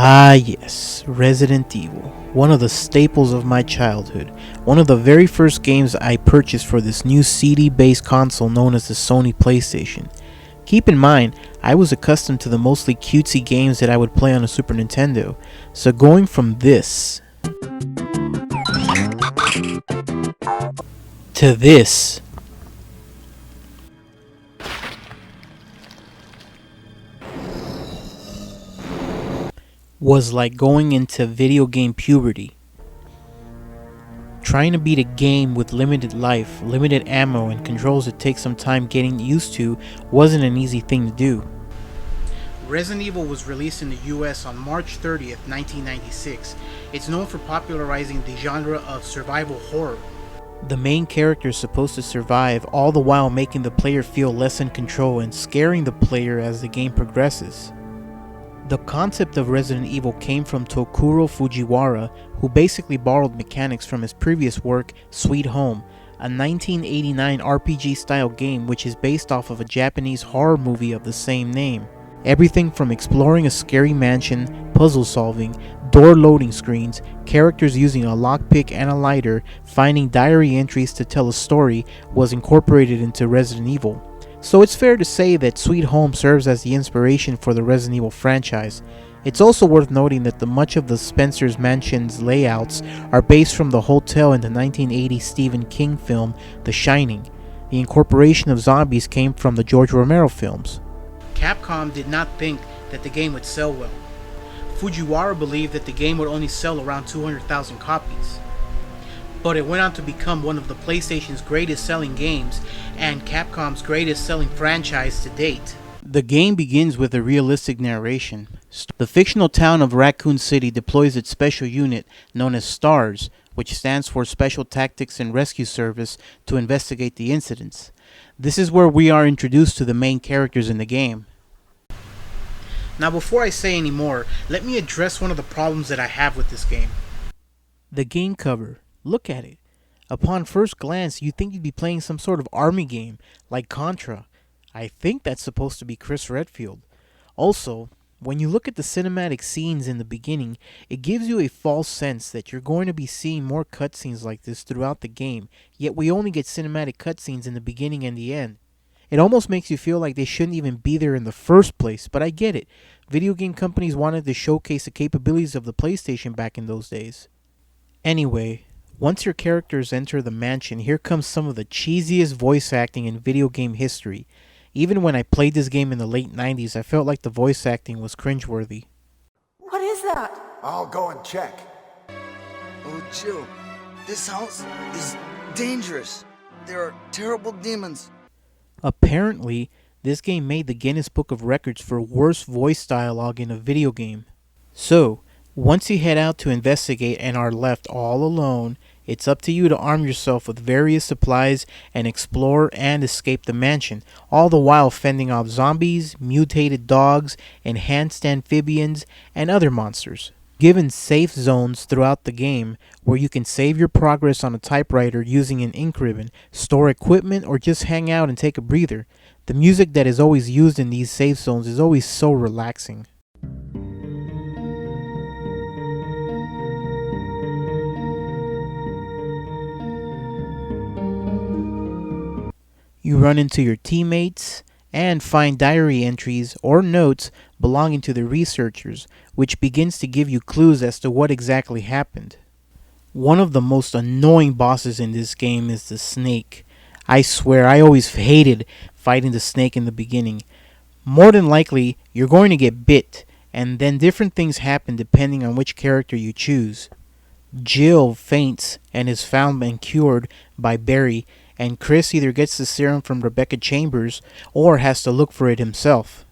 Ah yes, Resident Evil, one of the staples of my childhood, one of the very first games I purchased for this new CD-based console known as the Sony PlayStation. Keep in mind, I was accustomed to the mostly cutesy games that I would play on a Super Nintendo, so going from this to this was like going into video game puberty. Trying to beat a game with limited life, limited ammo, and controls that take some time getting used to wasn't an easy thing to do. Resident Evil was released in the US on March 30th, 1996. It's known for popularizing the genre of survival horror. The main character is supposed to survive, all the while making the player feel less in control and scaring the player as the game progresses. The concept of Resident Evil came from Tokuro Fujiwara, who basically borrowed mechanics from his previous work, Sweet Home, a 1989 RPG-style game which is based off of a Japanese horror movie of the same name. Everything from exploring a scary mansion, puzzle solving, door loading screens, characters using a lockpick and a lighter, finding diary entries to tell a story was incorporated into Resident Evil. So it's fair to say that Sweet Home serves as the inspiration for the Resident Evil franchise. It's also worth noting that much of the Spencer's Mansion's layouts are based from the hotel in the 1980 Stephen King film The Shining. The incorporation of zombies came from the George Romero films. Capcom did not think that the game would sell well. Fujiwara believed that the game would only sell around 200,000 copies. But it went on to become one of the PlayStation's greatest selling games and Capcom's greatest selling franchise to date. The game begins with a realistic narration. The fictional town of Raccoon City deploys its special unit known as STARS, which stands for Special Tactics and Rescue Service, to investigate the incidents. This is where we are introduced to the main characters in the game. Now before I say any more, let me address one of the problems that I have with this game. The game cover. Look at it. Upon first glance, you'd think you'd be playing some sort of army game, like Contra. I think that's supposed to be Chris Redfield. Also, when you look at the cinematic scenes in the beginning, it gives you a false sense that you're going to be seeing more cutscenes like this throughout the game, yet we only get cinematic cutscenes in the beginning and the end. It almost makes you feel like they shouldn't even be there in the first place, but I get it. Video game companies wanted to showcase the capabilities of the PlayStation back in those days. Anyway, once your characters enter the mansion, here comes some of the cheesiest voice acting in video game history. Even when I played this game in the late 90s, I felt like the voice acting was cringeworthy. What is that? I'll go and check. Oh, Jill, this house is dangerous. There are terrible demons. Apparently, this game made the Guinness Book of Records for worst voice dialogue in a video game. So, once you head out to investigate and are left all alone, it's up to you to arm yourself with various supplies and explore and escape the mansion, all the while fending off zombies, mutated dogs, enhanced amphibians, and other monsters. Given safe zones throughout the game where you can save your progress on a typewriter using an ink ribbon, store equipment, or just hang out and take a breather. The music that is always used in these safe zones is always so relaxing. You run into your teammates and find diary entries or notes belonging to the researchers, which begins to give you clues as to what exactly happened. One of the most annoying bosses in this game is the snake. I swear I always hated fighting the snake in the beginning. More than likely, you're going to get bit, and then different things happen depending on which character you choose. Jill faints and is found and cured by Barry, and Chris either gets the serum from Rebecca Chambers or has to look for it himself.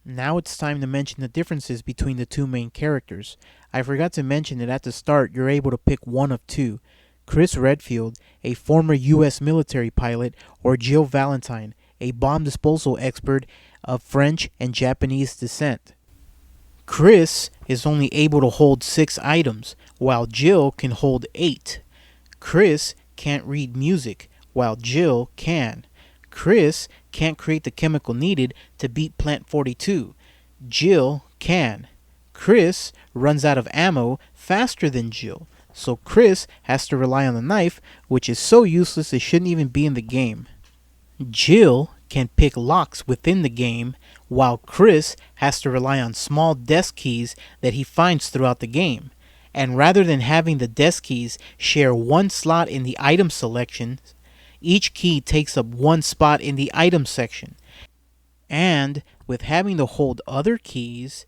Now it's time to mention the differences between the two main characters. I forgot to mention that at the start you're able to pick one of two: Chris Redfield, a former US military pilot, or Jill Valentine, a bomb disposal expert of French and Japanese descent. Chris is only able to hold 6 items, while Jill can hold 8. Chris can't read music, while Jill can. Chris can't create the chemical needed to beat Plant 42. Jill can. Chris runs out of ammo faster than Jill, so Chris has to rely on the knife, which is so useless it shouldn't even be in the game. Jill can pick locks within the game, while Chris has to rely on small desk keys that he finds throughout the game. And rather than having the desk keys share one slot in the item selection, each key takes up one spot in the item section. And with having to hold other keys,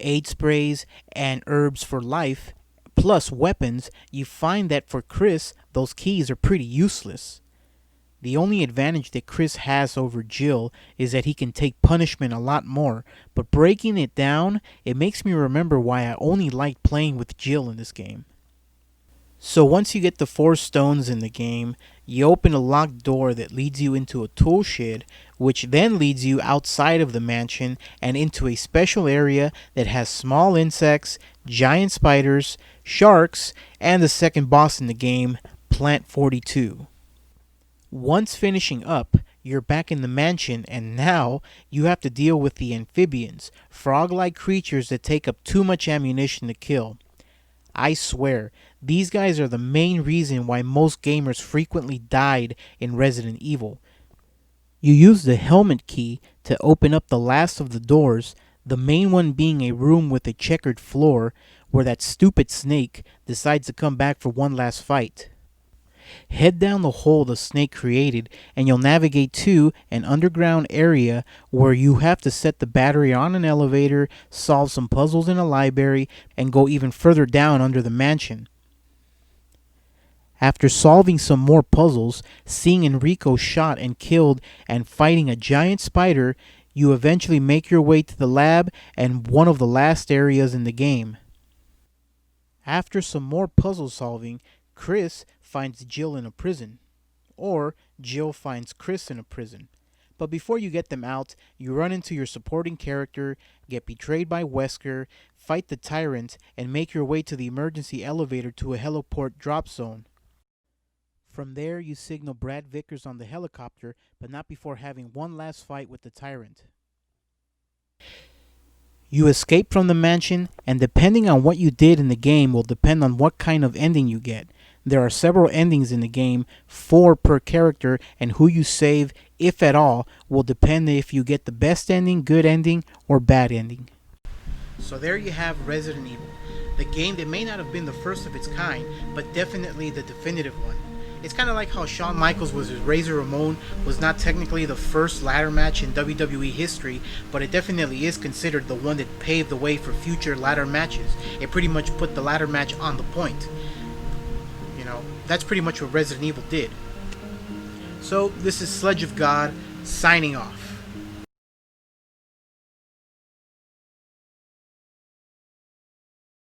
aid sprays, and herbs for life, plus weapons, you find that for Chris, those keys are pretty useless. The only advantage that Chris has over Jill is that he can take punishment a lot more, but breaking it down, it makes me remember why I only liked playing with Jill in this game. So once you get the 4 stones in the game, you open a locked door that leads you into a tool shed, which then leads you outside of the mansion and into a special area that has small insects, giant spiders, sharks, and the second boss in the game, Plant 42. Once finishing up, you're back in the mansion, and now you have to deal with the amphibians, frog-like creatures that take up too much ammunition to kill. I swear, these guys are the main reason why most gamers frequently died in Resident Evil. You use the helmet key to open up the last of the doors, the main one being a room with a checkered floor where that stupid snake decides to come back for one last fight. Head down the hole the snake created and you'll navigate to an underground area where you have to set the battery on an elevator, solve some puzzles in a library, and go even further down under the mansion. After solving some more puzzles, seeing Enrico shot and killed, and fighting a giant spider, you eventually make your way to the lab and one of the last areas in the game. After some more puzzle solving, Chris finds Jill in a prison, or Jill finds Chris in a prison. But before you get them out, you run into your supporting character, get betrayed by Wesker, fight the tyrant, and make your way to the emergency elevator to a heliport drop zone. From there, you signal Brad Vickers on the helicopter, but not before having one last fight with the tyrant. You escape from the mansion, and depending on what you did in the game will depend on what kind of ending you get. There are several endings in the game, 4 per character, and who you save, if at all, will depend if you get the best ending, good ending, or bad ending. So there you have Resident Evil, the game that may not have been the first of its kind, but definitely the definitive one. It's kind of like how Shawn Michaels vs. Razor Ramon was not technically the first ladder match in WWE history, but it definitely is considered the one that paved the way for future ladder matches. It pretty much put the ladder match on the point. That's pretty much what Resident Evil did. So this is Sledge of God signing off.